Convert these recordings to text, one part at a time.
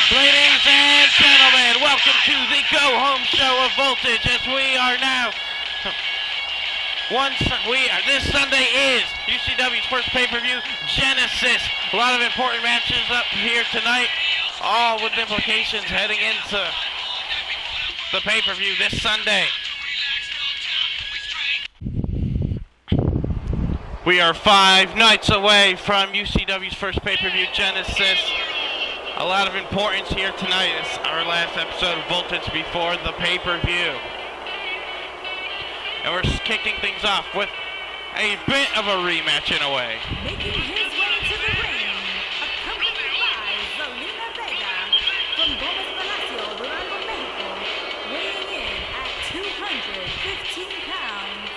Ladies and gentlemen, welcome to the go-home show of Voltage as we are now. This Sunday is UCW's first pay-per-view, Genesis. A lot of important matches up here tonight, all with implications heading into the pay-per-view this Sunday. We are 5 nights away from UCW's first pay-per-view, Genesis. A lot of importance here tonight. It's our last episode of Voltage before the pay-per-view. And we're kicking things off with a bit of a rematch in a way. Making his way to the ring, accompanied by Zelina Vega from Gomez Palacio, Durango, Mexico, weighing in at 215 pounds,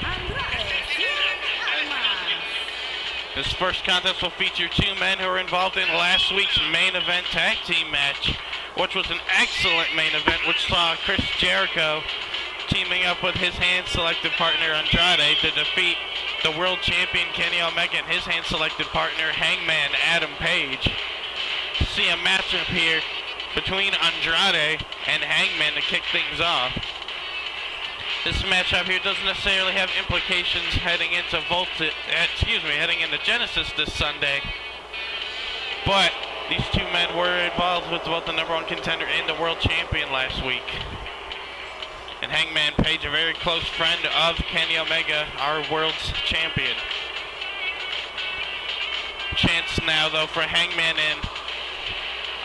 Andrade Cien Almas. This first contest will feature 2 men who were involved in last week's main event tag team match, which was an excellent main event, which saw Chris Jericho teaming up with his hand-selected partner Andrade to defeat the world champion Kenny Omega and his hand-selected partner Hangman Adam Page. See a matchup here between Andrade and Hangman to kick things off. This matchup here doesn't necessarily have implications heading into heading into Genesis this Sunday. But these 2 men were involved with both the #1 contender and the world champion last week. And Hangman Page, a very close friend of Kenny Omega, our world's champion. Chance now, though, for Hangman and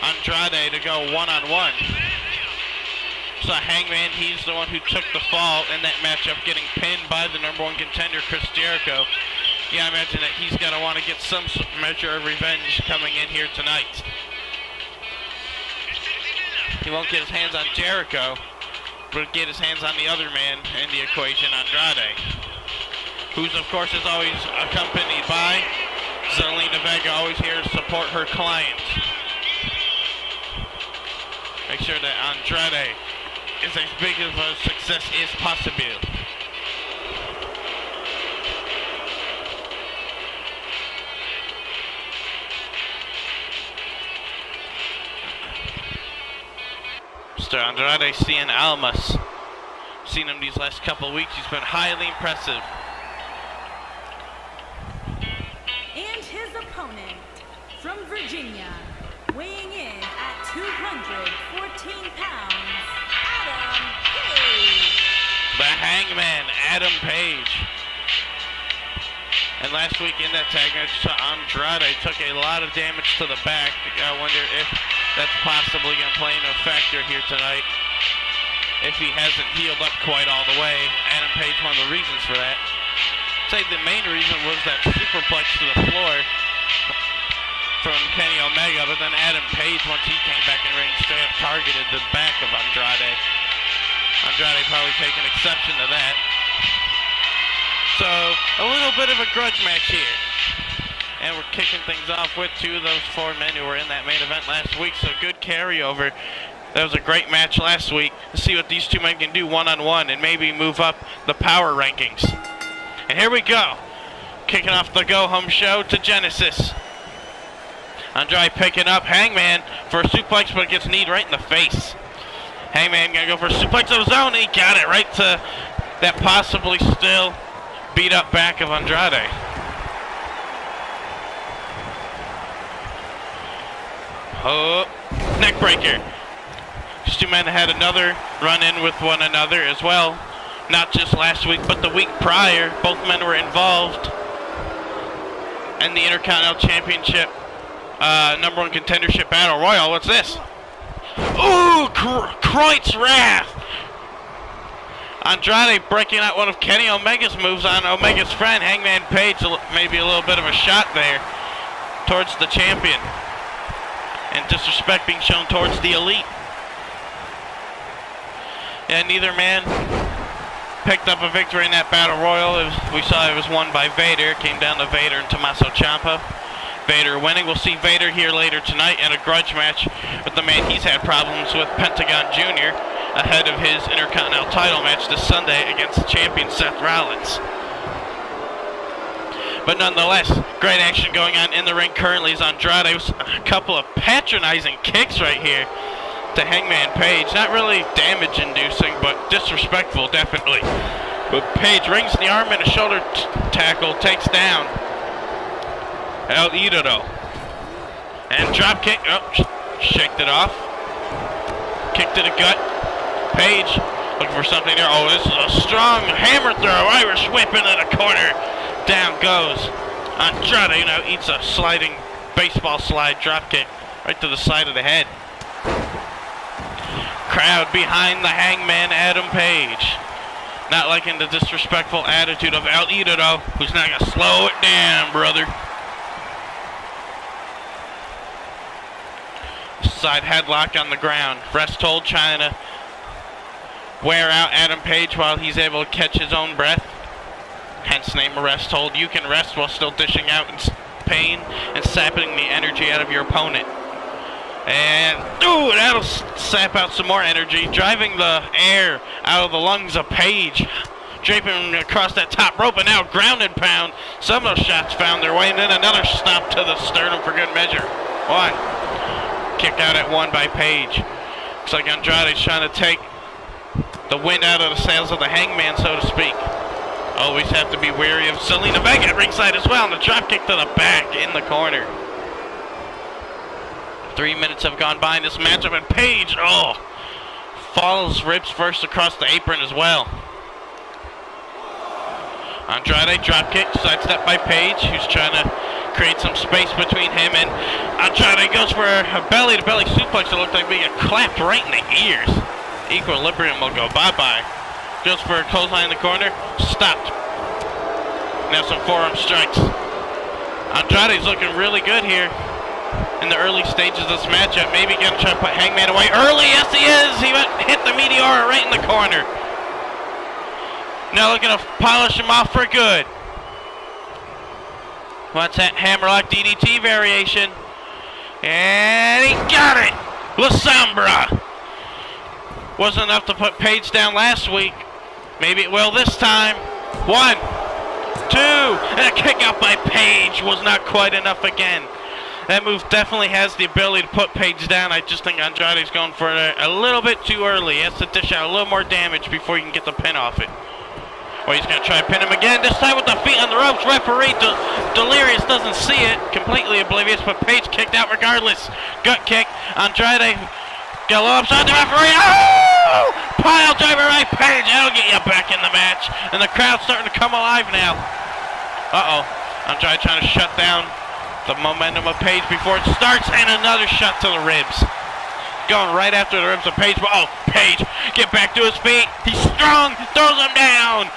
Andrade to go one-on-one. So Hangman, he's the one who took the fall in that matchup, getting pinned by the #1 contender, Chris Jericho. Yeah, I imagine that he's going to want to get some measure of revenge coming in here tonight. He won't get his hands on Jericho, but get his hands on the other man in the equation, Andrade, who's of course is always accompanied by Zelina Vega, always here to support her client. Make sure that Andrade is as big of a success as possible. Mr. Andrade Cien Almas. Seen him these last couple of weeks. He's been highly impressive. And his opponent from Virginia, weighing in at 214 pounds, Adam Page. The Hangman, Adam Page. And last week in that tag match, Andrade took a lot of damage to the back. I wonder if that's possibly going to play into a factor here tonight. If he hasn't healed up quite all the way. Adam Page, one of the reasons for that. I'd say the main reason was that superplex to the floor from Kenny Omega, but then Adam Page, once he came back in ring, straight up targeted the back of Andrade. Andrade probably taking exception to that. So, a little bit of a grudge match here. And we're kicking things off with 2 of those 4 men who were in that main event last week, so good carryover. That was a great match last week. Let's see what these 2 men can do one-on-one and maybe move up the power rankings. And here we go. Kicking off the go-home show to Genesis. Andrade picking up Hangman for a suplex, but gets kneed right in the face. Hangman gonna go for a suplex of his own, and he got it right to that possibly still beat up back of Andrade. Oh, neck breaker. These 2 men had another run-in with one another as well. Not just last week, but the week prior. Both men were involved in the Intercontinental Championship #1 contendership battle royal. What's this? Ooh, Croyt's Wrath. Andrade breaking out one of Kenny Omega's moves on Omega's friend, Hangman Page. Maybe a little bit of a shot there towards the champion. And disrespect being shown towards the Elite. And neither man picked up a victory in that battle royal. We saw it was won by Vader. It came down to Vader and Tommaso Ciampa. Vader winning. We'll see Vader here later tonight in a grudge match with the man he's had problems with, Pentagon Jr., ahead of his Intercontinental title match this Sunday against the champion Seth Rollins. But nonetheless, great action going on in the ring currently as Andrade was a couple of patronizing kicks right here to Hangman Page. Not really damage inducing, but disrespectful definitely. But Page rings the arm and a shoulder tackle, takes down El Idolo. And drop kick, shaked it off. Kick to the gut. Page looking for something there. Oh, this is a strong hammer throw. Irish whip into the corner. Down goes Andrade, eats a sliding baseball slide drop kick right to the side of the head. Crowd behind the Hangman, Adam Page. Not liking the disrespectful attitude of El Idolo, who's not going to slow it down, brother. Side headlock on the ground. Rest hold trying to wear out Adam Page while he's able to catch his own breath. Hence name a rest hold. You can rest while still dishing out pain and sapping the energy out of your opponent. And, that'll sap out some more energy, driving the air out of the lungs of Page. Draping across that top rope, and now ground and pound. Some of those shots found their way, and then another stomp to the sternum for good measure. One. Kick out at one by Page. Looks like Andrade's trying to take the wind out of the sails of the Hangman, so to speak. Always have to be wary of Zelina Vega at ringside as well, and a drop kick to the back in the corner. 3 minutes have gone by in this matchup, and Page, falls ribs first across the apron as well. Andrade, drop kick, sidestep by Page, who's trying to create some space between him and Andrade. Goes for a belly-to-belly suplex that looked like being clapped right in the ears. Equilibrium will go bye-bye. Goes for a clothesline in the corner, stopped. Now some forearm strikes. Andrade's looking really good here in the early stages of this matchup. Maybe gonna try to put Hangman away early. Yes, he is. He hit the Meteora right in the corner. Now looking to polish him off for good. Wants that hammerlock DDT variation. And he got it. La Sombra. Wasn't enough to put Page down last week. Maybe it will this time. 1, 2, and a kick out by Page was not quite enough again. That move definitely has the ability to put Page down. I just think Andrade's going for it a little bit too early. He has to dish out a little more damage before you can get the pin off it. Well, he's going to try to pin him again, this time with the feet on the ropes. Referee Delirious doesn't see it, completely oblivious, but Page kicked out regardless. Gut kick. Andrade got a little upside the referee. Oh! Pile driver right, Page. That'll get you back in the match. And the crowd's starting to come alive now. Andrade trying to shut down the momentum of Page before it starts, and another shot to the ribs. Going right after the ribs of Page. Page, get back to his feet. He's strong, throws him down.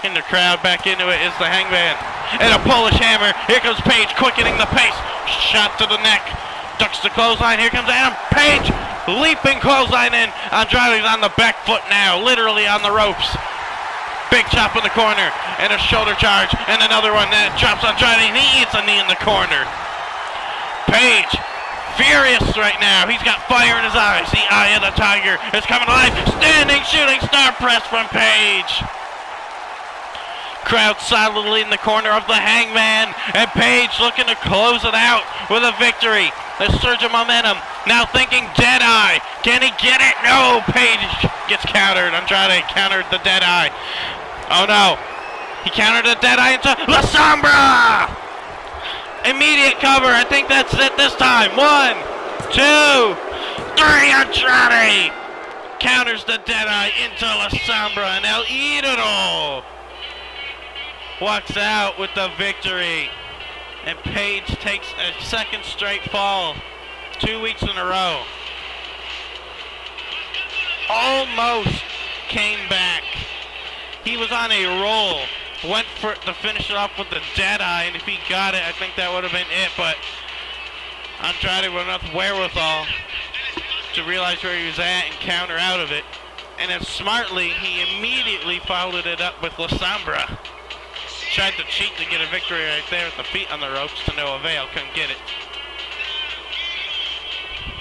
In the crowd, back into it is the Hangman. And a Polish hammer. Here comes Page, quickening the pace. Shot to the neck. Ducks the clothesline. Here comes Adam Page. Leaping clothesline in. Andrade's on the back foot now, literally on the ropes. Big chop in the corner, and a shoulder charge, and another one that drops Andrade, and he eats a knee in the corner. Page, furious right now. He's got fire in his eyes. The eye of the tiger is coming alive. Standing shooting star press from Page. Crowd solidly in the corner of the Hangman, and Page looking to close it out with a victory. The surge of momentum. Now thinking Deadeye. Can he get it? No. Page gets countered. Andrade countered the Deadeye. Oh no. He countered the Deadeye into La Sombra. Immediate cover. I think that's it this time. 1, 2, 3. Andrade counters the Deadeye into La Sombra, and El Idolo walks out with the victory. And Page takes a second straight fall. 2 weeks in a row. Almost came back. He was on a roll. Went for to finish it off with the Deadeye, and if he got it, I think that would have been it. But Andrade with enough wherewithal to realize where he was at and counter out of it. And then smartly, he immediately followed it up with La Sombra. Tried to cheat to get a victory right there with the feet on the ropes to no avail. Couldn't get it.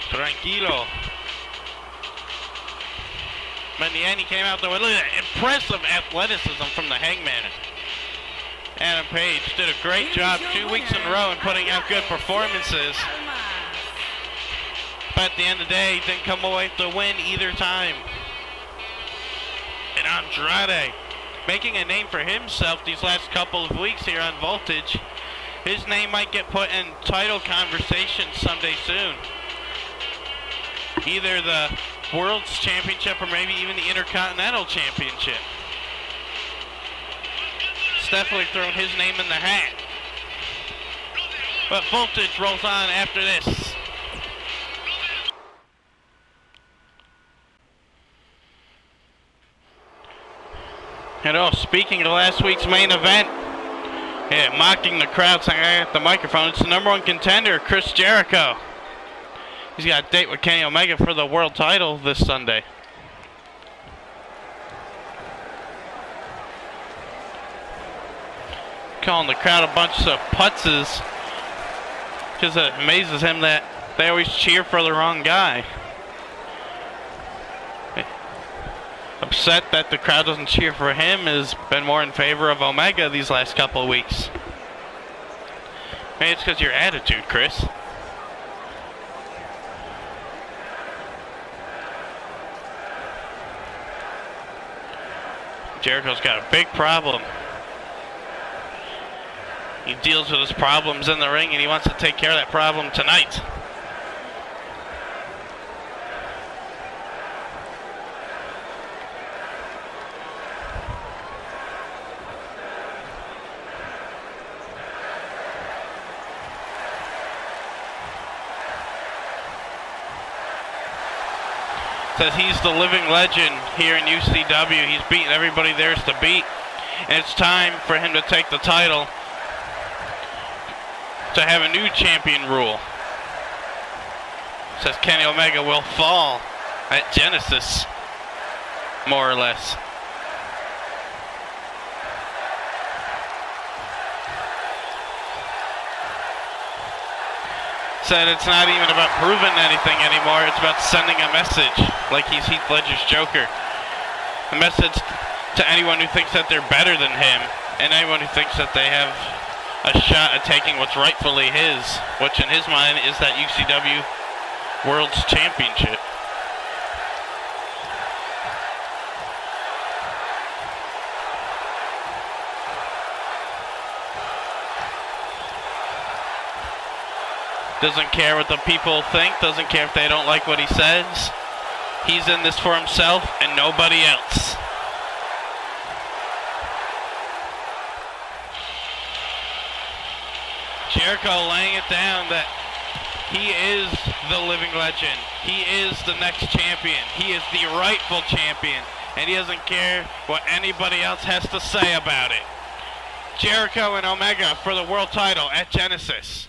Tranquilo. But in the end, he came out there with impressive athleticism from the Hangman. Adam Page did a great job 2 weeks in a row in putting out good performances. But at the end of the day, he didn't come away with the win either time. And Andrade, making a name for himself these last couple of weeks here on Voltage. His name might get put in title conversation someday soon. Either the World's Championship or maybe even the Intercontinental Championship. It's definitely thrown his name in the hat. But Voltage rolls on after this. And oh, speaking of last week's main event, yeah, mocking the crowd saying I got the microphone, it's the #1 contender, Chris Jericho. He's got a date with Kenny Omega for the world title this Sunday. Calling the crowd a bunch of putzes. Because it amazes him that they always cheer for the wrong guy. Upset that the crowd doesn't cheer for him, has been more in favor of Omega these last couple of weeks. Maybe it's because of your attitude, Chris. Jericho's got a big problem. He deals with his problems in the ring and he wants to take care of that problem tonight. Says he's the living legend here in UCW. He's beaten everybody there's to beat. And it's time for him to take the title to have a new champion rule. Says Kenny Omega will fall at Genesis, more or less. Said it's not even about proving anything anymore, it's about sending a message, like he's Heath Ledger's Joker. A message to anyone who thinks that they're better than him, and anyone who thinks that they have a shot at taking what's rightfully his, which in his mind is that UCW World's Championship. Doesn't care what the people think, doesn't care if they don't like what he says. He's in this for himself and nobody else. Jericho laying it down that he is the living legend. He is the next champion. He is the rightful champion. And he doesn't care what anybody else has to say about it. Jericho and Omega for the world title at Genesis.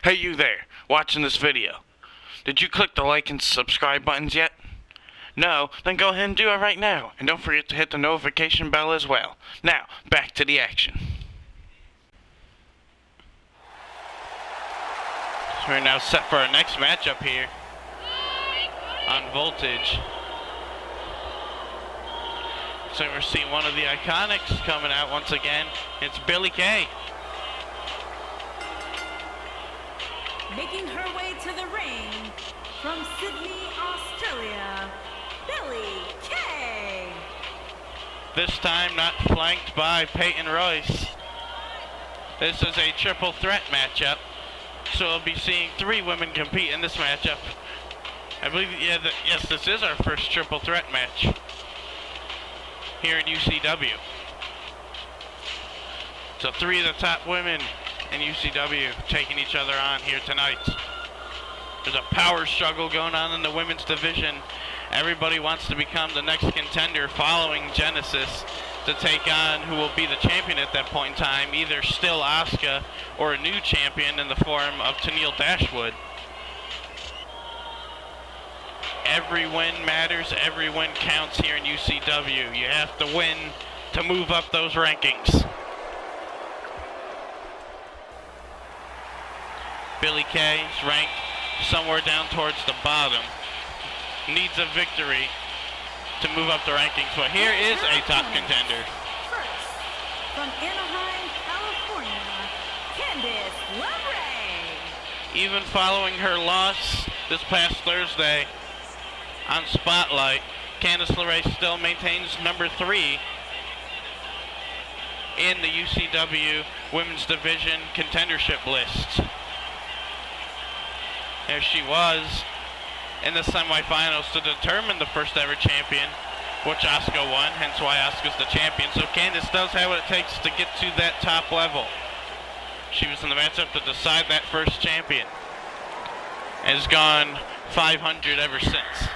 Hey you there, watching this video. Did you click the like and subscribe buttons yet? No? Then go ahead and do it right now. And don't forget to hit the notification bell as well. Now, back to the action. So we're now set for our next matchup here on Voltage. So we're seeing one of the Iconics coming out once again. It's Billie Kay. Making her way to the ring from Sydney, Australia, Billie Kay. This time not flanked by Peyton Royce. This is a triple threat matchup. So we'll be seeing 3 women compete in this matchup. I believe, yes, this is our first triple threat match here in UCW. So 3 of the top women in UCW taking each other on here tonight. There's a power struggle going on in the women's division. Everybody wants to become the next contender following Genesis to take on who will be the champion at that point in time, either still Asuka or a new champion in the form of Tenille Dashwood. Every win matters, every win counts here in UCW. You have to win to move up those rankings. Billie Kay is ranked somewhere down towards the bottom. Needs a victory to move up the rankings, but here is a top contender. First, from Anaheim, California, Candice LeRae. Even following her loss this past Thursday on Spotlight, Candice LeRae still maintains number 3 in the UCW Women's Division contendership list. There she was in the semifinals to determine the first ever champion, which Asuka won, hence why Asuka's the champion. So Candice does have what it takes to get to that top level. She was in the matchup to decide that first champion. Has gone 500 ever since.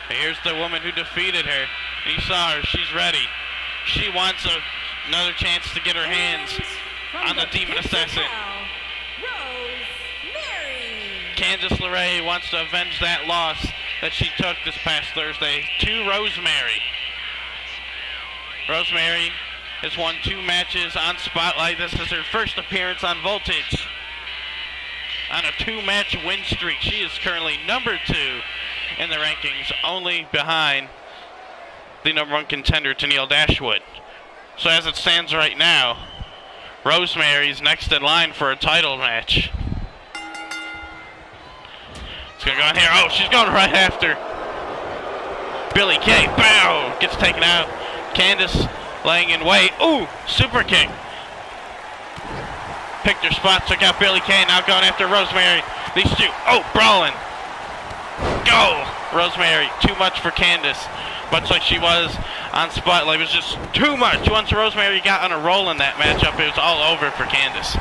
Here's the woman who defeated her. You saw her, she's ready. She wants another chance to get her hands on the Demon Assassin. Candice LeRae wants to avenge that loss that she took this past Thursday to Rosemary. Rosemary has won 2 matches on Spotlight. This is her first appearance on Voltage. On a 2-match win streak, she is currently number 2 in the rankings, only behind the number 1 contender, Tenille Dashwood. So as it stands right now, Rosemary's next in line for a title match. It's gonna go in here. Oh, she's going right after Billie Kay. Bow! Gets taken out. Candice laying in wait. Ooh, super kick. Picked her spot, took out Billie Kay. Now going after Rosemary. These two, oh, brawling. Go! Rosemary, too much for Candice. Much like she was on Spotlight. It was just too much. Once Rosemary got on a roll in that matchup, it was all over for Candice.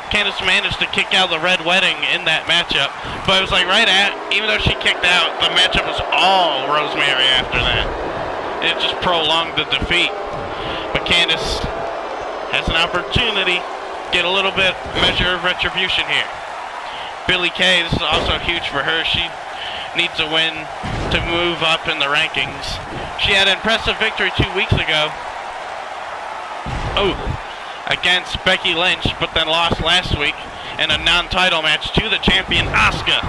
Candice managed to kick out the Red Wedding in that matchup, but it was like right at, even though she kicked out, the matchup was all Rosemary after that. It just prolonged the defeat. But Candice has an opportunity to get a little bit measure of retribution here. Billie Kay, this is also huge for her. She needs a win to move up in the rankings. She had an impressive victory 2 weeks ago. Oh, against Becky Lynch, but then lost last week in a non-title match to the champion Asuka,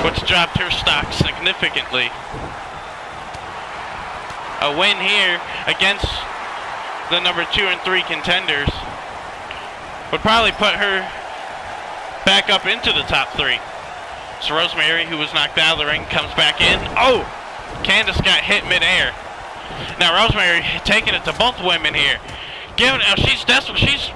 which dropped her stock significantly. A win here against the number 2 and 3 contenders would probably put her back up into the top 3. So Rosemary, who was knocked out of the ring, comes back in. Oh! Candice got hit midair. Now Rosemary taking it to both women here. She's desperate. She's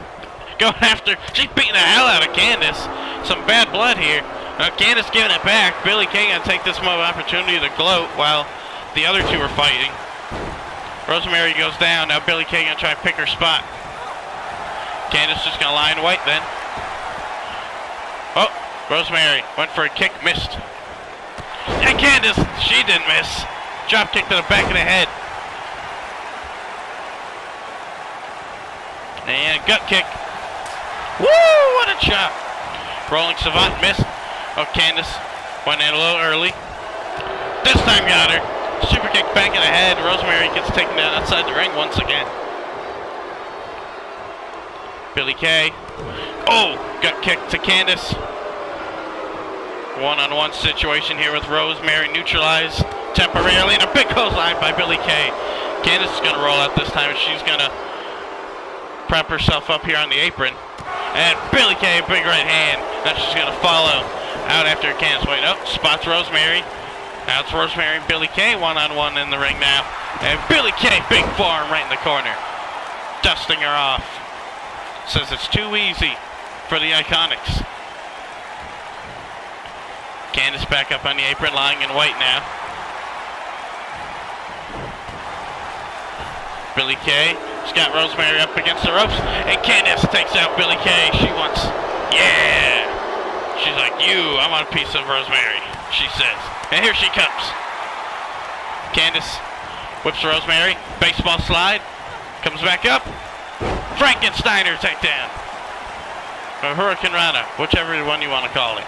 going after. She's beating the hell out of Candice. Some bad blood here. Now Candice giving it back. Billie Kay gonna take this moment opportunity to gloat while the other two are fighting. Rosemary goes down. Now Billie Kay gonna try to pick her spot. Candice just gonna lie in wait then. Oh, Rosemary went for a kick, missed. And Candice, she didn't miss. Drop kick to the back of the head. And gut kick. Woo! What a chop. Rolling Savant missed. Oh, Candice went in a little early. This time got her. Super kick back in the head. Rosemary gets taken down outside the ring once again. Billie Kay. Oh! Gut kick to Candice. One-on-one situation here with Rosemary. Neutralized temporarily. And a big clothesline by Billie Kay. Candice is going to roll out this time. And she's going to prop herself up here on the apron. And Billie Kay, big right hand. Now she's going to follow out after Candice. Wait, nope. Spots Rosemary. Now it's Rosemary and Billie Kay one-on-one in the ring now. And Billie Kay, big forearm right in the corner. Dusting her off. Says it's too easy for the Iconics. Candice back up on the apron, lying in wait now. Billie Kay. She's got Rosemary up against the ropes, and Candice takes out Billie Kay. She wants, yeah. She's like, I want a piece of Rosemary, she says. And here she comes. Candice whips Rosemary, baseball slide, comes back up. Frankensteiner takedown. Or Hurricane Rana, whichever one you want to call it.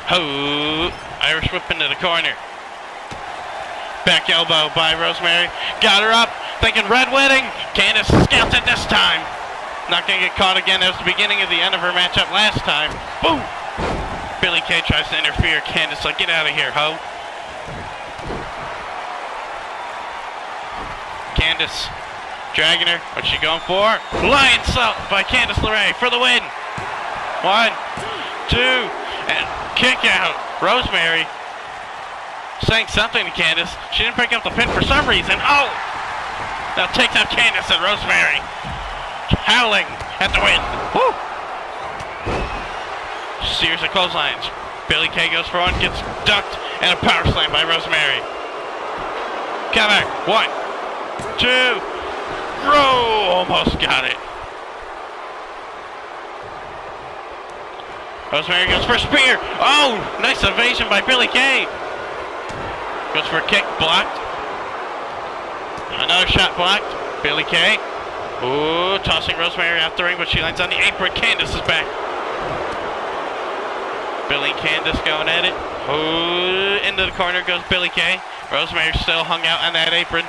Ho! Irish whip into the corner. Back elbow by Rosemary. Got her up. Thinking Red Wedding. Candice scouts it this time. Not going to get caught again. That was the beginning of the end of her matchup last time. Boom! Billie Billie Kay tries to interfere. Candice like, get out of here, ho. Candice dragging her. What's she going for? Lion salt by Candice LeRae for the win. 1, 2, and kick out. Rosemary saying something to Candice. She didn't break up the pin for some reason. Oh! Now takes out Candice and Rosemary. Howling at the win. Woo! Series of clotheslines. Billie Kay goes for one, gets ducked, and a power slam by Rosemary. Cover. 1, 2. Almost got it. Rosemary goes for a spear. Oh, nice evasion by Billie Kay. Goes for a kick, blocked. Another shot blocked. Billie Kay. Ooh, tossing Rosemary out the ring, but she lands on the apron. Candice is back. Billie and Candice going at it. Ooh, into the corner goes Billie Kay. Rosemary still hung out on that apron.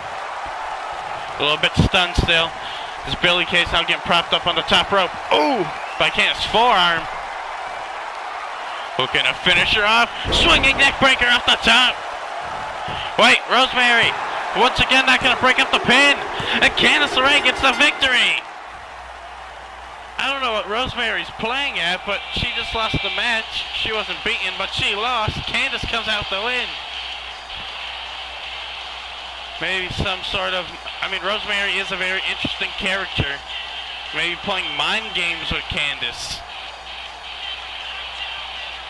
A little bit stunned still. As Billie Kay's now getting propped up on the top rope. Ooh, by Candice's forearm. Hooking a finisher off. Swinging neck breaker off the top. Wait, Rosemary. Once again, not going to break up the pin. And Candice LeRae gets the victory. I don't know what Rosemary's playing at, but she just lost the match. She wasn't beaten, but she lost. Candice comes out the win. Maybe some sort of... I mean, Rosemary is a very interesting character. Maybe playing mind games with Candice.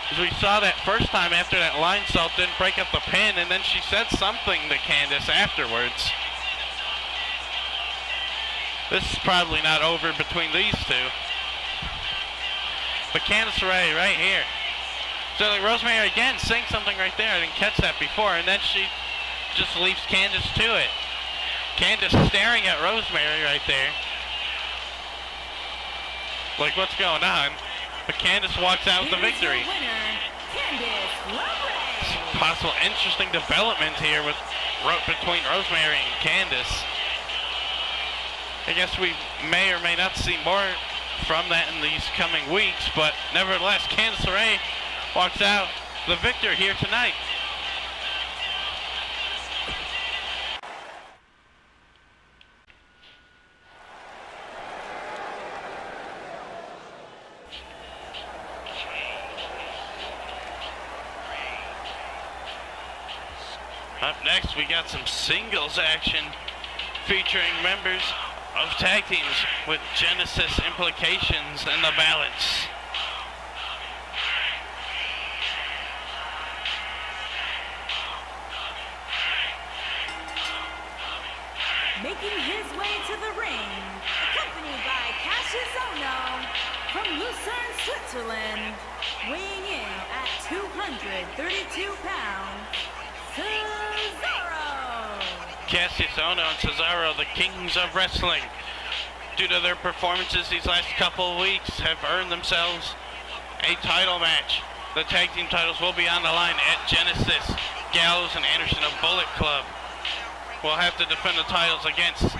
Because we saw that first time after that line salt didn't break up the pin, and then she said something to Candice afterwards. This is probably not over between these two. But Candice LeRae right here. So like Rosemary again saying something right there. I didn't catch that before, and then she just leaves Candice to it. Candice staring at Rosemary right there. Like, what's going on? But Candice walks out with the victory. Possible interesting development here with between Rosemary and Candice. I guess we may or may not see more from that in these coming weeks, but nevertheless, Candice LeRae walks out the victor here tonight. Up next, we got some singles action featuring members of tag teams with Genesis implications in the balance. Making his way to the ring, accompanied by Cassius Ohno from Lucerne, Switzerland, weighing in at 232 pounds, Cesaro. Cassius Ohno and Cesaro, the kings of wrestling, due to their performances these last couple of weeks, have earned themselves a title match. The tag team titles will be on the line at Genesis. Gallows and Anderson of Bullet Club will have to defend the titles against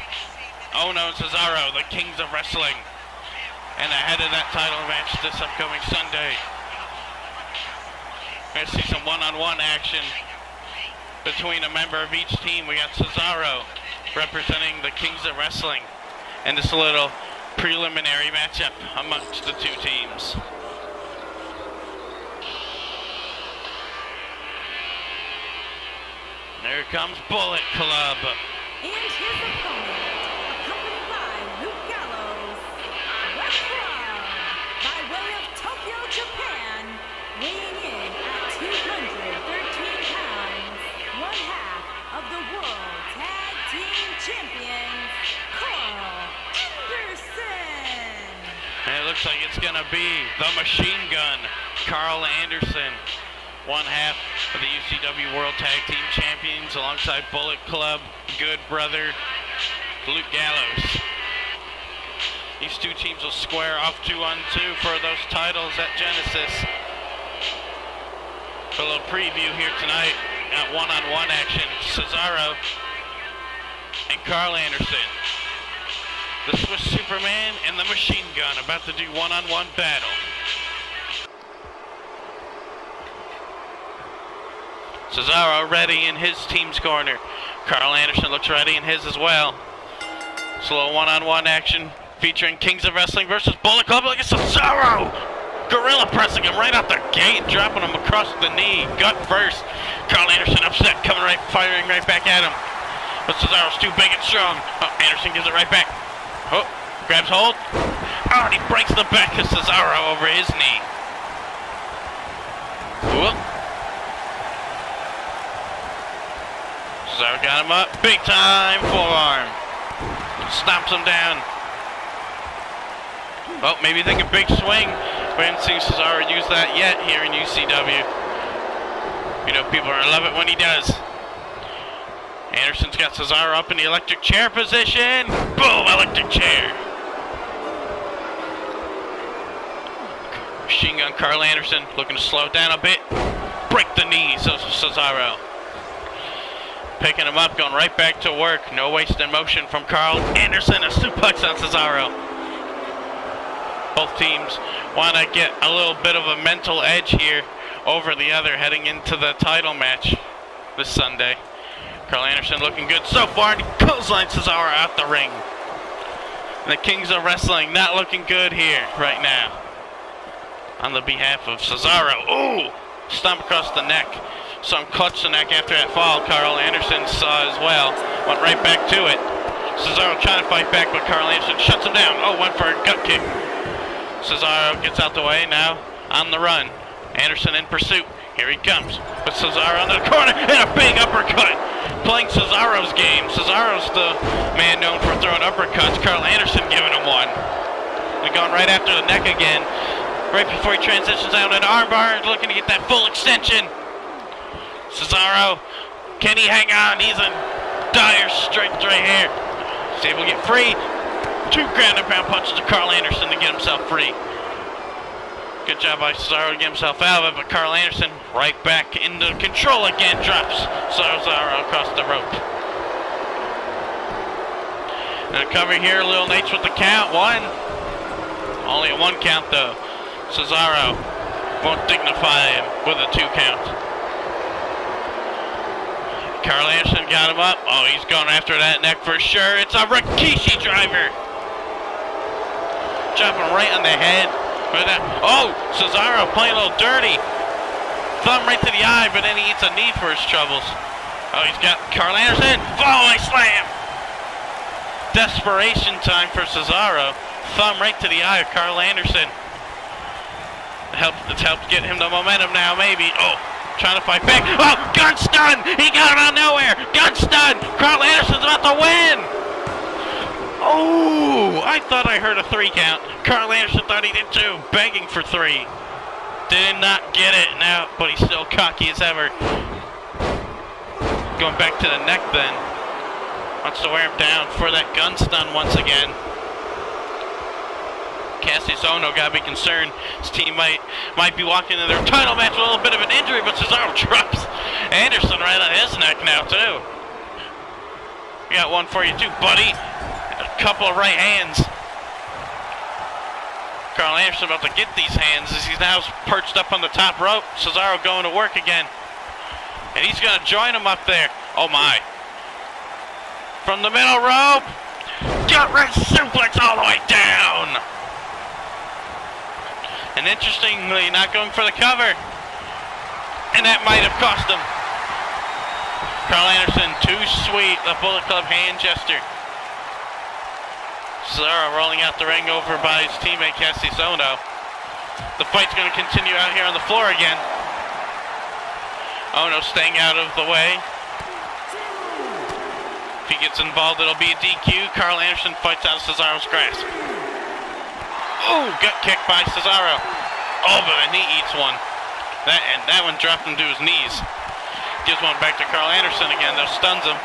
Ohno and Cesaro, the kings of wrestling. And ahead of that title match this upcoming Sunday, we're going to see some one-on-one action between a member of each team. We got Cesaro representing the kings of wrestling in this little preliminary matchup amongst the two teams. There comes Bullet Club. And his opponent, accompanied by Luke Gallows, Red Club, by way of Tokyo, Japan, weighing in at 213 pounds, one half of the World Tag Team Champions, Carl Anderson. And it looks like it's going to be the Machine Gun, Carl Anderson, one half of the UCW World Tag Team Champions, alongside Bullet Club, Good Brother, Luke Gallows. These two teams will square off 2-on-2 for those titles at Genesis. A little preview here tonight at one-on-one action. Cesaro and Carl Anderson, the Swiss Superman and the Machine Gun, about to do one-on-one battle. Cesaro ready in his team's corner. Carl Anderson looks ready in his as well. Slow one-on-one action featuring Kings of Wrestling versus Bullet Club. Look at Cesaro! Gorilla pressing him right out the gate, dropping him across the knee, gut first. Carl Anderson upset, firing right back at him. But Cesaro's too big and strong. Oh, Anderson gives it right back. Oh, grabs hold. Oh, and he breaks the back of Cesaro over his knee. Whoop. Cesaro got him up. Big time forearm. Stomps him down. Oh, maybe thinking big swing. We haven't seen Cesaro use that yet here in UCW. You know, people are love it when he does. Anderson's got Cesaro up in the electric chair position. Boom, electric chair. Machine gun Carl Anderson looking to slow it down a bit. Break the knees of Cesaro. Picking him up, going right back to work. No wasted motion from Carl Anderson. A suplex on Cesaro. Both teams want to get a little bit of a mental edge here over the other heading into the title match this Sunday. Carl Anderson looking good so far, and he clotheslines Cesaro out the ring. And the Kings of Wrestling not looking good here right now. On the behalf of Cesaro. Ooh! Stomp across the neck. Some clutch the neck after that fall. Carl Anderson saw as well. Went right back to it. Cesaro trying to fight back, but Carl Anderson shuts him down. Oh, went for a gut kick. Cesaro gets out the way, now on the run. Anderson in pursuit. Here he comes. With Cesaro on the corner and a big uppercut. Playing Cesaro's game. Cesaro's the man known for throwing uppercuts. Carl Anderson giving him one. And going right after the neck again. Right before he transitions out an armbar, looking to get that full extension. Cesaro, can he hang on? He's in dire straits right here. He's able to get free. 2 ground and pound punches to Carl Anderson to get himself free. Good job by Cesaro to get himself out of it, but Carl Anderson right back into control again, drops Cesaro across the rope. And a cover here, Lil Nate's with the count. 1. Only a 1 count though. Cesaro won't dignify him with a 2 count. Carl Anderson got him up. Oh, he's going after that neck for sure. It's a Rikishi driver. Dropping right on the head. Oh, Cesaro playing a little dirty. Thumb right to the eye, but then he eats a knee for his troubles. Oh, he's got Carl Anderson. Follow slam. Desperation time for Cesaro. Thumb right to the eye of Carl Anderson. It's helped get him the momentum now, maybe. Oh, trying to fight back. Oh, gun stun. He got him out of nowhere. Gun stun. Carl Anderson's about to win. Oh, I thought I heard a 3 count. Carl Anderson thought he did too, begging for 3. Did not get it now, but he's still cocky as ever. Going back to the neck then. Wants to wear him down for that gun stun once again. Cassius Ohno gotta be concerned. His team might be walking into their title match with a little bit of an injury, but Cesaro drops Anderson right on his neck now too. We got one for you too, buddy. A couple of right hands. Carl Anderson about to get these hands as he's now perched up on the top rope. Cesaro going to work again. And he's going to join him up there. Oh my. From the middle rope. Gut wrench suplex all the way down. And interestingly, not going for the cover. And that might have cost him. Carl Anderson, too sweet. The Bullet Club hand gesture. Cesaro rolling out the ring over by his teammate Cassius Ohno. The fight's going to continue out here on the floor again. Ohno staying out of the way. If he gets involved, it'll be a DQ. Carl Anderson fights out of Cesaro's grasp. Oh, gut kick by Cesaro. Oh, but and he eats one. That one dropped him to his knees. Gives one back to Carl Anderson again, though stuns him.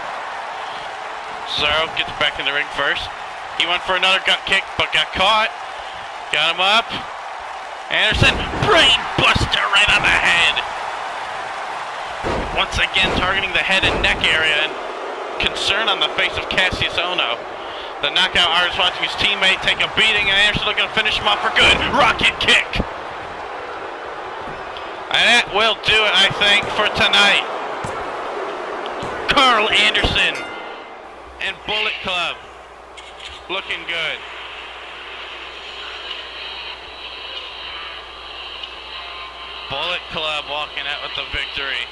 Cesaro gets back in the ring first. He went for another gut kick, but got caught. Got him up. Anderson, brain buster right on the head. Once again, targeting the head and neck area, and concern on the face of Cassius Ohno. The knockout artist watching his teammate take a beating, and Anderson looking to finish him off for good. Rocket kick. And that will do it, I think, for tonight. Carl Anderson and Bullet Club looking good. Bullet Club walking out with the victory.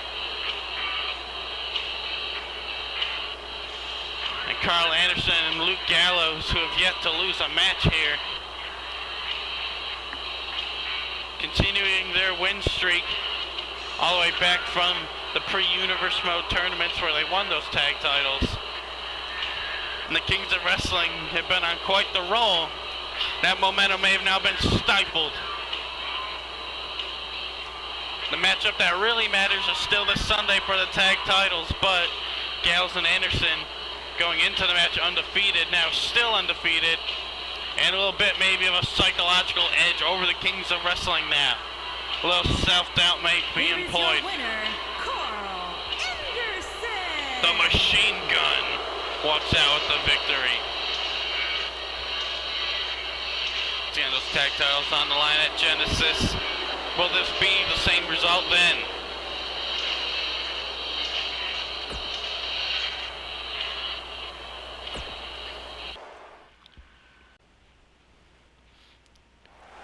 And Carl Anderson and Luke Gallows, who have yet to lose a match here, continuing their win streak all the way back from the pre-Universe Mode tournaments where they won those tag titles. And the Kings of Wrestling have been on quite the roll. That momentum may have now been stifled. The matchup that really matters is still this Sunday for the tag titles, but Gallows and Anderson going into the match undefeated, now still undefeated, and a little bit maybe of a psychological edge over the Kings of Wrestling now. A little self-doubt may be Here is employed. your winner, Carl Anderson. The Machine Gun walks out with the victory. Again, those tag titles on the line at Genesis. Will this be the same result then?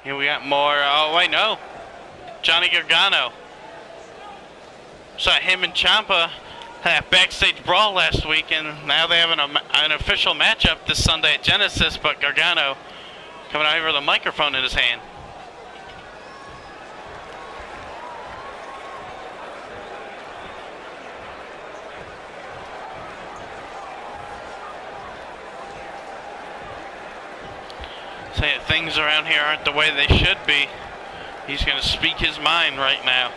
Here we got more. Oh, wait, no. Johnny Gargano. Saw him and Ciampa had a backstage brawl last week, and now they have an official matchup this Sunday at Genesis, but Gargano coming out here with a microphone in his hand. Say that things around here aren't the way they should be. He's going to speak his mind right now.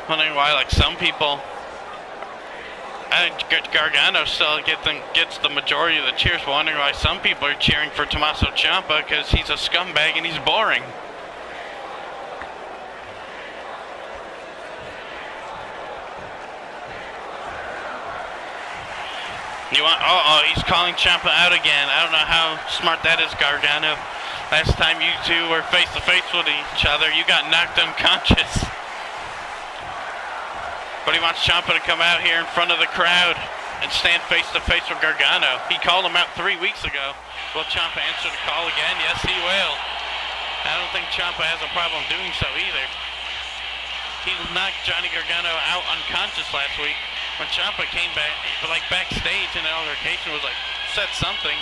Wondering why, like some people, I think Gargano still gets the majority of the cheers. Wondering why some people are cheering for Tommaso Ciampa, because he's a scumbag and he's boring. He's calling Ciampa out again. I don't know how smart that is, Gargano. Last time you two were face to face with each other, you got knocked unconscious. But he wants Ciampa to come out here in front of the crowd and stand face to face with Gargano. He called him out 3 weeks ago. Will Ciampa answer the call again? Yes, he will. I don't think Ciampa has a problem doing so either. He knocked Johnny Gargano out unconscious last week. When Ciampa came back, like backstage in an altercation, was like, said something,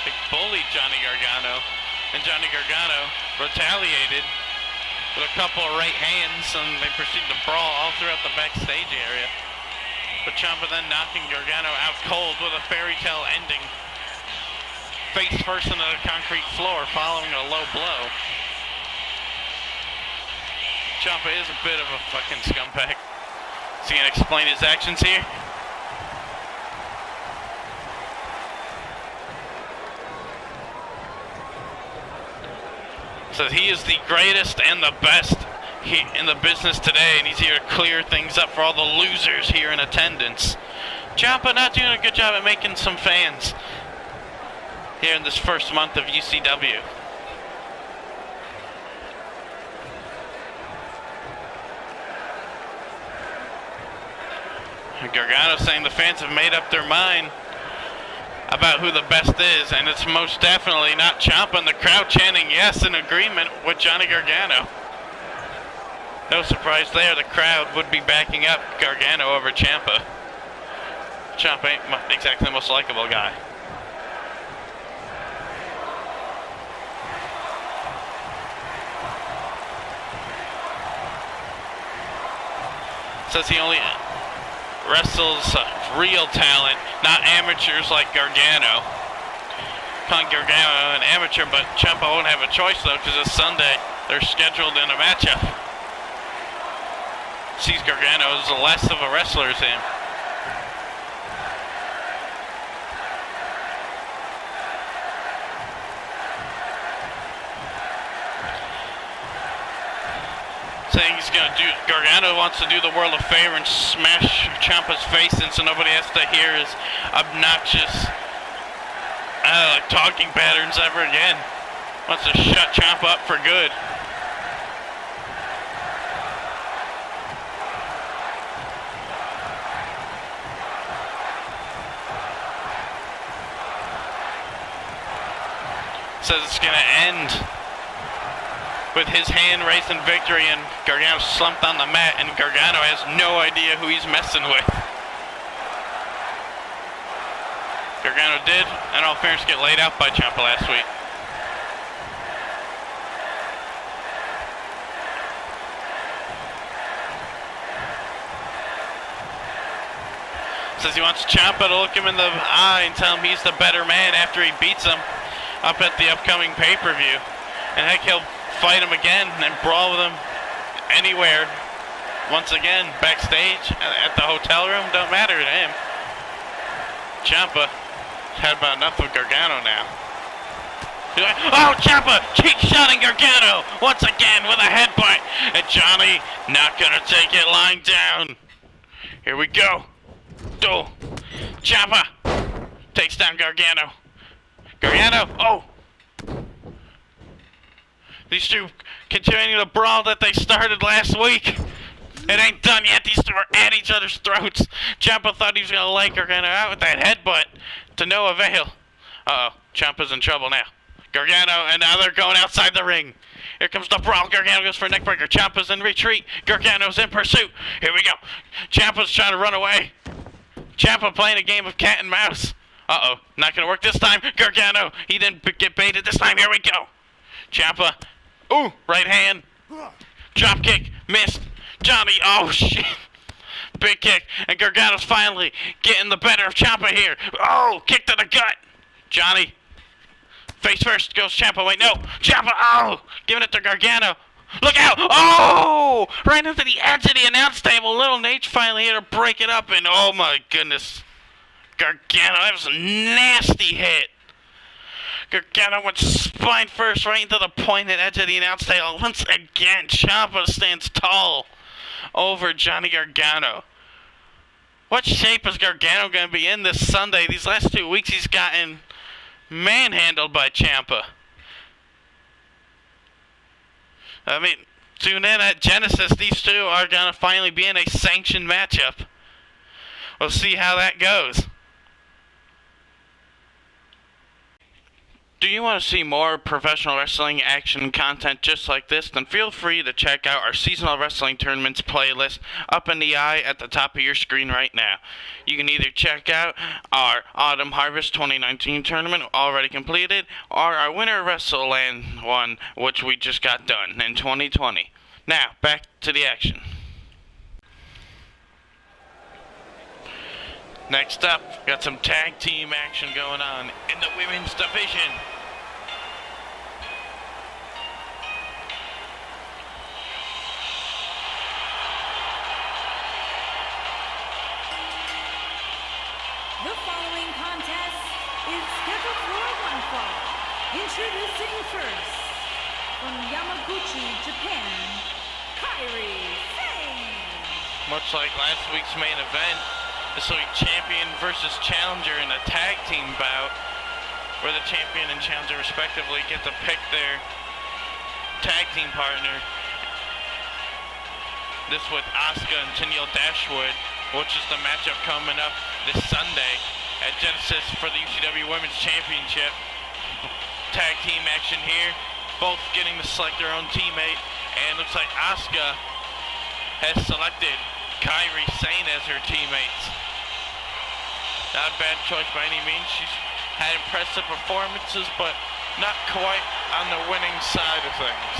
like bullied Johnny Gargano. And Johnny Gargano retaliated with a couple of right hands, and they proceeded to brawl all throughout the backstage area. But Ciampa then knocking Gargano out cold with a fairy tale ending. Face first into the concrete floor following a low blow. Ciampa is a bit of a fucking scumbag. Is he gonna explain his actions here? Says he is the greatest and the best in the business today, and he's here to clear things up for all the losers here in attendance. Ciampa not doing a good job at making some fans here in this first month of UCW. Gargano saying the fans have made up their mind about who the best is, and it's most definitely not Ciampa, and the crowd chanting yes in agreement with Johnny Gargano. No surprise there, the crowd would be backing up Gargano over Ciampa. Ciampa ain't exactly the most likable guy. Says he only wrestles real talent, not amateurs like Gargano. Calling Gargano an amateur, but Ciampa won't have a choice though, because this Sunday they're scheduled in a matchup. Sees Gargano as less of a wrestler as him. saying he's gonna do. Gargano wants to do the world a favor and smash Ciampa's face in so nobody has to hear his obnoxious, talking patterns ever again. Wants to shut Ciampa up for good. Says it's gonna end with his hand raised in victory and Gargano slumped on the mat, and Gargano has no idea who he's messing with. Gargano did, in all fairness, get laid out by Ciampa last week. Says he wants Ciampa to look him in the eye and tell him he's the better man after he beats him up at the upcoming pay-per-view. And heck, he'll fight him again and brawl with him anywhere. Once again, backstage, at the hotel room, don't matter to him. Ciampa had about enough of Gargano now. He's like, oh, Ciampa cheek shotting Gargano once again with a headbutt. And Johnny not gonna take it lying down. Here we go. Oh, Ciampa takes down Gargano. Gargano, oh! These two continuing the brawl that they started last week. It ain't done yet. These two are at each other's throats. Ciampa thought he was going to lay Gargano out with that headbutt to no avail. Uh-oh, Ciampa's in trouble now. Gargano, and now they're going outside the ring. Here comes the brawl. Gargano goes for a neckbreaker. Ciampa's in retreat. Gargano's in pursuit. Here we go. Ciampa's trying to run away. Ciampa playing a game of cat and mouse. Uh-oh, not gonna work this time. Gargano, he didn't get baited this time. Here we go. Ciampa, ooh, right hand. Drop kick, missed. Johnny, oh shit. Big kick, and Gargano's finally getting the better of Ciampa here. Oh, kick to the gut. Johnny, face first goes Ciampa. Wait, no. Ciampa, oh, giving it to Gargano. Look out! Oh! Right into the edge of the announce table. Little Nate finally here to break it up, and oh my goodness. Gargano, that was a nasty hit. Gargano went spine first right into the pointed edge of the announce table. Once again, Ciampa stands tall over Johnny Gargano. What shape is Gargano going to be in this Sunday? These last 2 weeks he's gotten manhandled by Ciampa. I mean, tune in at Genesis. These two are going to finally be in a sanctioned matchup. We'll see how that goes. Do you want to see more professional wrestling action content just like this? Then feel free to check out our seasonal wrestling tournaments playlist up in the eye at the top of your screen right now. You can either check out our Autumn Harvest 2019 tournament already completed, or our Winter WrestleLand one, which we just got done in 2020. Now, back to the action. Next up, got some tag team action going on in the women's division. The following contest is scheduled for one fall. Introducing first, from Yamaguchi, Japan, Kairi Sane. Much like last week's main event, this will be champion versus challenger in a tag team bout, where the champion and challenger respectively get to pick their tag team partner. This with Asuka and Tennille Dashwood, which is the matchup coming up this Sunday at Genesis for the UCW Women's Championship. Tag team action here, both getting to select their own teammate, and looks like Asuka has selected Kairi Sane as her teammates. Not a bad choice by any means. She's had impressive performances, but not quite on the winning side of things.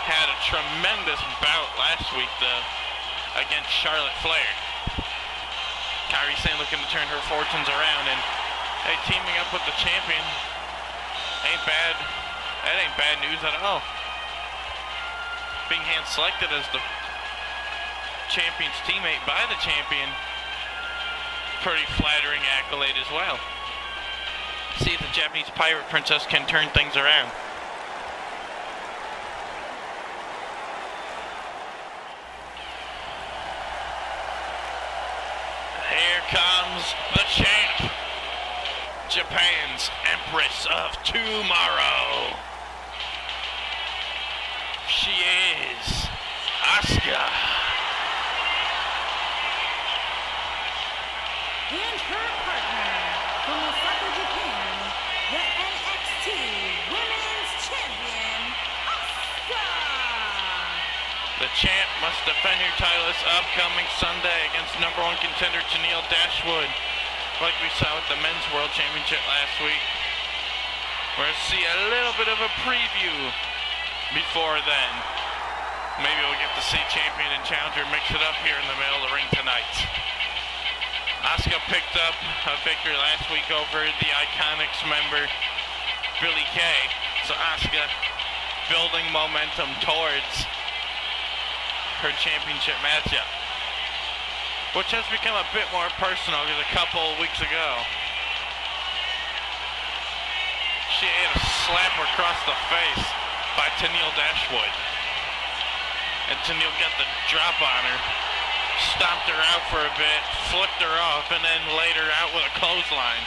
Had a tremendous bout last week, though, against Charlotte Flair. Kairi Sane looking to turn her fortunes around, and hey, teaming up with the champion ain't bad. That ain't bad news at all. Being hand-selected as the champion's teammate by the champion, pretty flattering accolade as well. See if the Japanese pirate princess can turn things around. comes the champ, Japan's Empress of Tomorrow. She is Asuka. And her partner from Osaka, Japan, the NXT Women's Champion, Asuka. The champ must defend her title this upcoming Sunday against number one contender Tennille Dashwood. Like we saw with the Men's World Championship last week. We're going to see a little bit of a preview before then. Maybe we'll get to see champion and challenger mix it up here in the middle of the ring tonight. Asuka picked up a victory last week over the Iconics member, Billie Kay. So Asuka building momentum towards her championship matchup, which has become a bit more personal because a couple of weeks ago, she had a slap across the face by Tennille Dashwood. And Tennille got the drop on her, stomped her out for a bit, flipped her off, and then laid her out with a clothesline.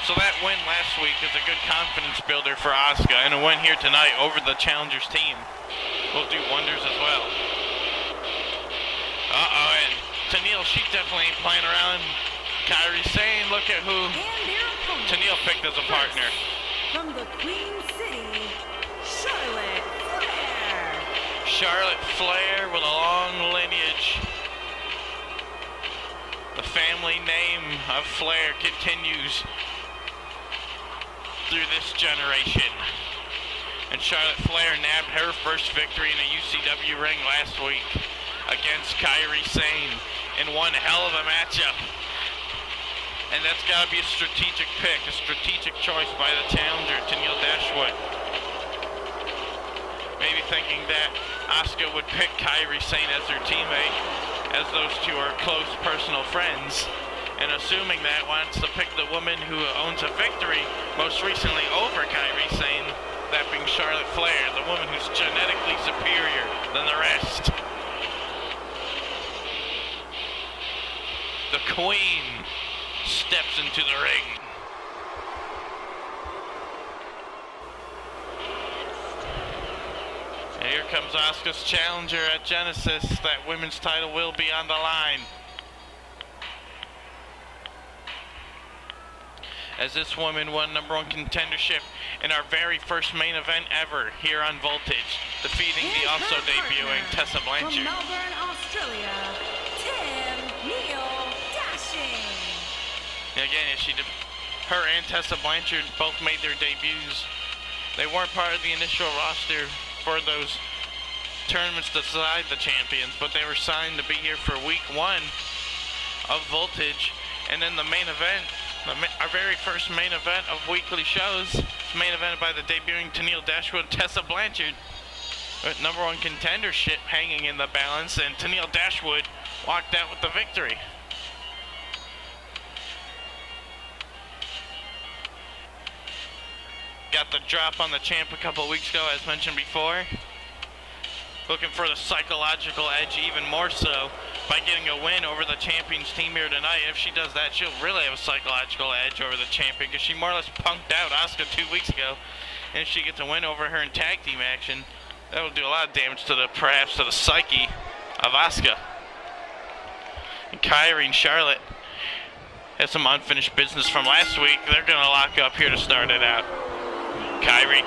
So that win last week is a good confidence builder for Asuka, and a win here tonight over the challengers team will do wonders as well. And Tennille, she definitely ain't playing around. Kairi Sane, look at who Tennille picked as a partner. From the Queen City, Charlotte Flair. Charlotte Flair with a long lineage. The family name of Flair continues through this generation. And Charlotte Flair nabbed her first victory in a UCW ring last week against Kairi Sane in one hell of a matchup. And that's got to be a strategic pick, a strategic choice by the challenger, Tennille Dashwood. Maybe thinking that Asuka would pick Kairi Sane as her teammate, as those two are close personal friends, and assuming that wants to pick the woman who owns a victory most recently over Kairi Sane, that being Charlotte Flair, the woman who's genetically superior than the rest. The Queen steps into the ring. And here comes Asuka's challenger at Genesis. That women's title will be on the line, as this woman won number one contendership in our very first main event ever here on Voltage, defeating the also debuting Tessa Blanchard. From Melbourne, Australia, Tennille Dashing. Again, her and Tessa Blanchard both made their debuts. They weren't part of the initial roster for those tournaments to decide the champions, but they were signed to be here for week one of Voltage. And then the main event, our very first main event of weekly shows, main evented by the debuting Tennille Dashwood, Tessa Blanchard, with number one contendership hanging in the balance, and Tennille Dashwood walked out with the victory. Got the drop on the champ a couple weeks ago, as mentioned before. Looking for the psychological edge even more so by getting a win over the champion's team here tonight. If she does that, she'll really have a psychological edge over the champion, because she more or less punked out Asuka 2 weeks ago. And if she gets a win over her in tag team action, that'll do a lot of damage to perhaps to the psyche of Asuka. And Kairi and Charlotte have some unfinished business from last week. They're going to lock up here to start it out. Kairi,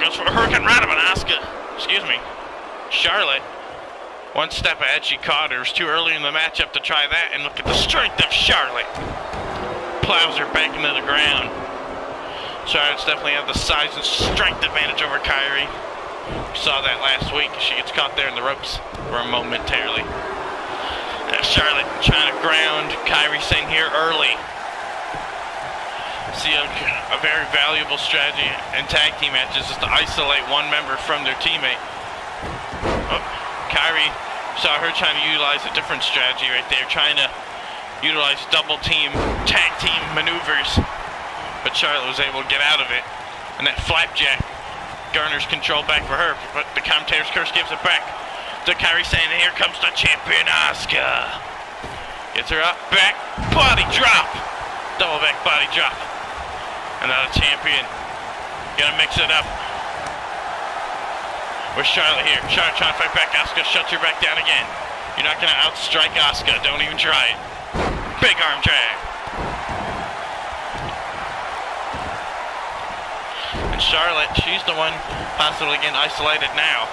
goes for a Hurricane Rana on Asuka. Excuse me. Charlotte, one step ahead, she caught her. It was too early in the matchup to try that, and look at the strength of Charlotte. Plows her back into the ground. Charlotte's definitely have the size and strength advantage over Kairi. We saw that last week. She gets caught there in the ropes for a momentarily. Now Charlotte trying to ground Kairi Sane here early. See a very valuable strategy in tag team matches is to isolate one member from their teammate. Kairi, saw her trying to utilize a different strategy right there, trying to utilize double team, tag team maneuvers, but Charlotte was able to get out of it, and that flapjack garners control back for her, but the commentator's curse gives it back to Kairi Sane, and here comes the champion Asuka. Gets her up, back, body drop. Double back body drop. Another champion. Gonna mix it up. Where's Charlotte here? Charlotte trying to fight back. Asuka shuts her back down again. You're not gonna outstrike Asuka. Don't even try it. Big arm drag. And Charlotte, she's the one possibly getting isolated now.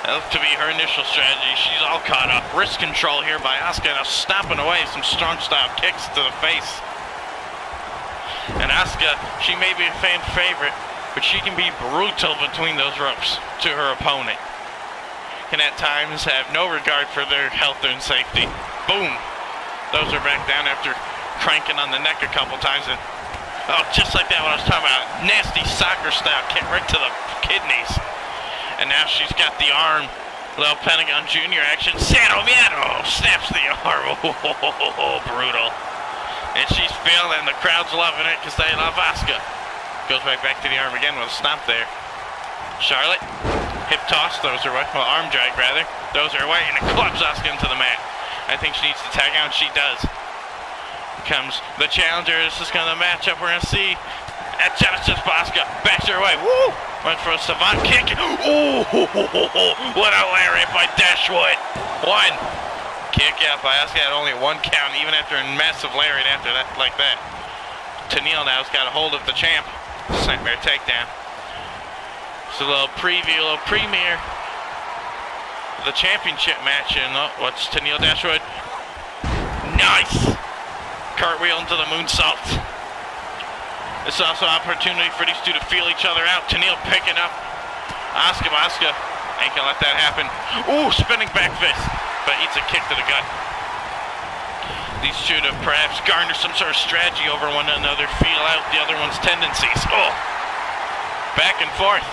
That looked to be her initial strategy. She's all caught up. Wrist control here by Asuka. Now stomping away some strong style kicks to the face. And Asuka, she may be a fan favorite, but she can be brutal between those ropes to her opponent. Can at times have no regard for their health and safety. Boom. Those are back down after cranking on the neck a couple times. And oh, just like that, what I was talking about. Nasty soccer style kick right to the kidneys. And now she's got the arm. Little Pentagon Jr. action. Sano Miedo snaps the arm. Oh, brutal. And she's feeling, the crowd's loving it because they love Asuka. Goes back to the arm again with a stomp there. Charlotte, hip toss, throws her away. Well, arm drag rather. Throws her away and it clubs Asuka into the mat. I think she needs to tag out, and she does. Comes the challenger. This is going to match up. We're going to see at Genesis Asuka. Backs her away. Woo! Went for a savant kick. Ooh! What a lariat by Dashwood. One. Kick out by Asuka at only one count, even after a massive lariat after that, like that. Tenille now has got a hold of the champ. Nightmare takedown. So a little preview, a little premiere of the championship match. And what's Tenille Dashwood? Nice! Cartwheel into the moonsault. This is also an opportunity for these two to feel each other out. Tenille picking up Asuka. Asuka ain't gonna let that happen. Ooh, spinning back fist, but eats a kick to the gut. These two to perhaps garner some sort of strategy over one another, feel out the other one's tendencies. Oh, back and forth.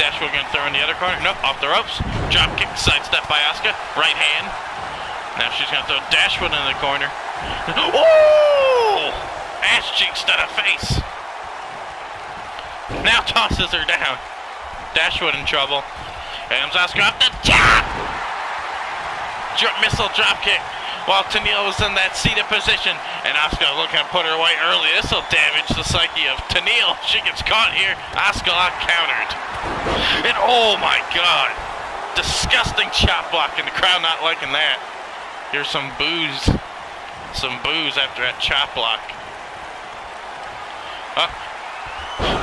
Dashwood gonna throw in the other corner. Nope, off the ropes. Drop kick, sidestep by Asuka. Right hand. Now she's gonna throw Dashwood in the corner. Oh! Ass cheeks to the face. Now tosses her down. Dashwood in trouble. And Asuka up the top. Missile drop kick. While Tenille was in that seated position. And Asuka looking to put her away early. This will damage the psyche of Tenille. She gets caught here. Asuka out countered. And oh my god. Disgusting chop block. And the crowd not liking that. Here's some boos. Some boos after that chop block.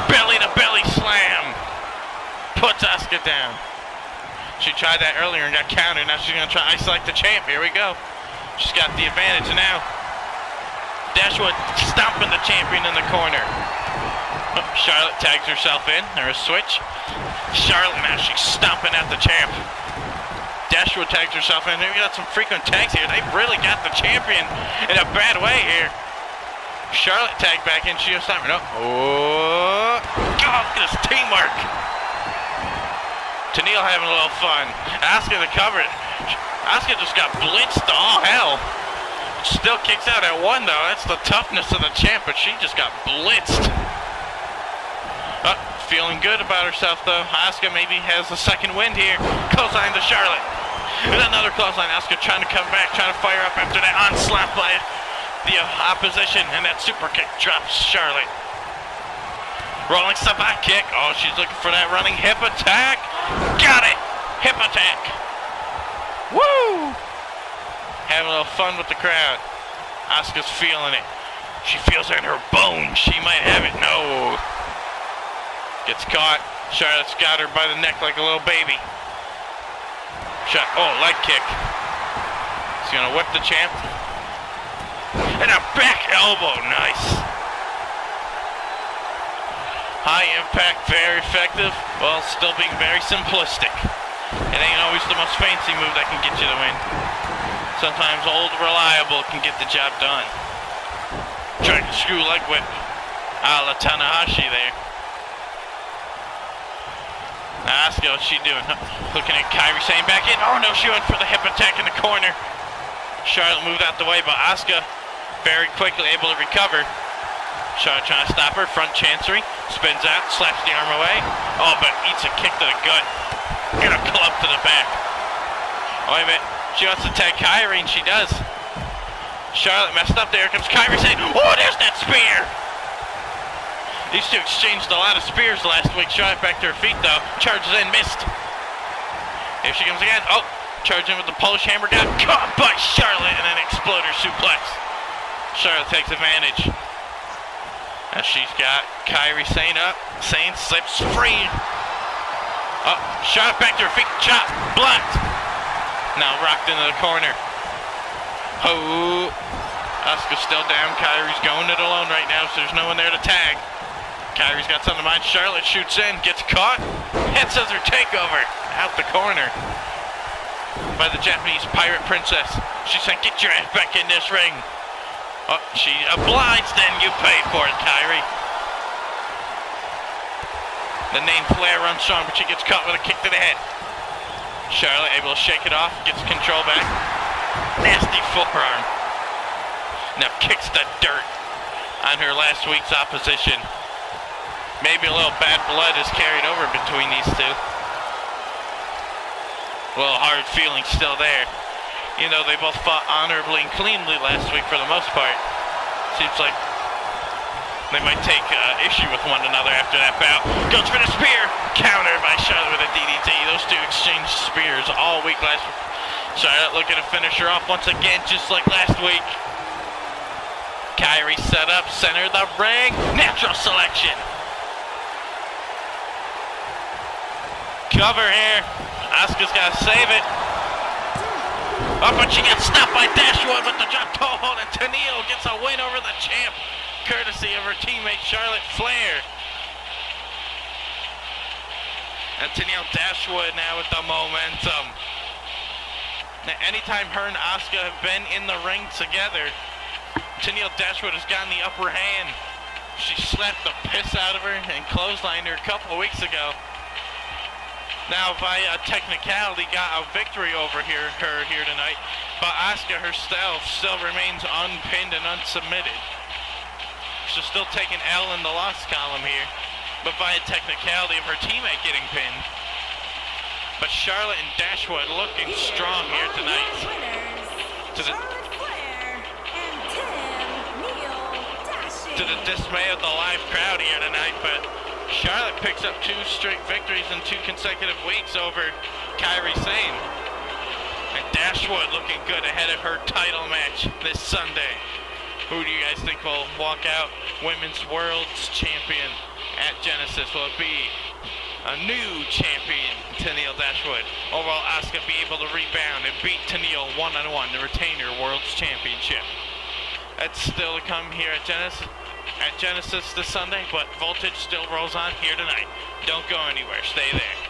Belly to belly slam. Puts Asuka down. She tried that earlier and got countered. Now she's going to try to isolate the champ. Here we go. She's got the advantage now. Dashwood stomping the champion in the corner. Charlotte tags herself in. There's a switch. Charlotte now, she's stomping at the champ. Dashwood tags herself in. We got some frequent tags here. They really got the champion in a bad way here. Charlotte tagged back in. She was stopping up. Oh, God, look at this teamwork. Tenille having a little fun. Asuka to cover it. Asuka just got blitzed to all hell. Still kicks out at one, though. That's the toughness of the champ, but she just got blitzed. Feeling good about herself, though. Asuka maybe has a second wind here. Clothesline to Charlotte. And another clothesline. Asuka trying to come back, trying to fire up after that onslaught by the opposition. And that super kick drops Charlotte. Rolling savant kick. Oh, she's looking for that running hip attack. Got it. Hip attack. Woo! Having a little fun with the crowd. Asuka's feeling it. She feels it in her bones. She might have it. No. Gets caught. Charlotte's got her by the neck like a little baby. Shot. Oh, leg kick. She's gonna whip the champ. And a back elbow. Nice. High impact, very effective, while still being very simplistic. It ain't always the most fancy move that can get you the win. Sometimes old reliable can get the job done. Dragon screw leg whip. A la Tanahashi there. Asuka, what's she doing? Looking at Kairi saying back in. Oh no, she went for the hip attack in the corner. Charlotte moved out the way, but Asuka very quickly able to recover. Charlotte trying to stop her. Front chancery. Spins out, slaps the arm away. Oh, but eats a kick to the gut. And a club to the back. Oh, wait a minute. She wants to tag Kairi, and she does. Charlotte messed up. There comes Kairi Sane. Oh, there's that spear. These two exchanged a lot of spears last week. Charlotte back to her feet, though. Charges in, missed. Here she comes again. Oh, charging with the Polish hammer. Got caught by Charlotte and an exploder suplex. Charlotte takes advantage. As she's got Kairi Sane up. Sane slips free. Oh, Charlotte back to her feet. Chop. Blocked. Now rocked into the corner. Oh, Asuka's still down. Kairi's going it alone right now, so there's no one there to tag. Kairi's got something in mind. Charlotte shoots in, gets caught. Head scissor takeover out the corner by the Japanese pirate princess. She said, get your ass back in this ring. Oh, she obliged, then you paid for it, Kairi. The name Flair runs strong, but she gets caught with a kick to the head. Charlotte able to shake it off, gets control back. Nasty forearm. Now kicks the dirt on her last week's opposition. Maybe a little bad blood is carried over between these two. A little hard feeling still there. You know, they both fought honorably and cleanly last week for the most part. Seems like they might take issue with one another after that bout. Goes for the spear. Countered by Charlotte with a DDT. Those two exchanged spears all week last week. Charlotte looking to finish her off once again, just like last week. Kairi set up, center of the ring. Natural selection. Cover here. Asuka's got to save it. Oh, but she gets stopped by Dashwood with the drop toe hold, and Tenille gets a win over the champ, courtesy of her teammate Charlotte Flair. And Tenille Dashwood now with the momentum. Now, anytime her and Asuka have been in the ring together, Tenille Dashwood has gotten the upper hand. She slapped the piss out of her and clotheslined her a couple of weeks ago. Now, by technicality, got a victory over her here tonight, but Asuka herself still remains unpinned and unsubmitted. She's still taking L in the loss column here, but by a technicality of her teammate getting pinned. But Charlotte and Dashwood looking strong here tonight. To the dismay of the live crowd here tonight, but Charlotte picks up 2 straight victories in 2 consecutive weeks over Kairi Sane. And Dashwood looking good ahead of her title match this Sunday. Who do you guys think will walk out Women's World's Champion at Genesis? Will it be a new champion, Tenille Dashwood, or will Asuka be able to rebound and beat Tenille one-on-one to retain her World's Championship? That's still to come here at Genesis this Sunday, but Voltage still rolls on here tonight. Don't go anywhere. Stay there.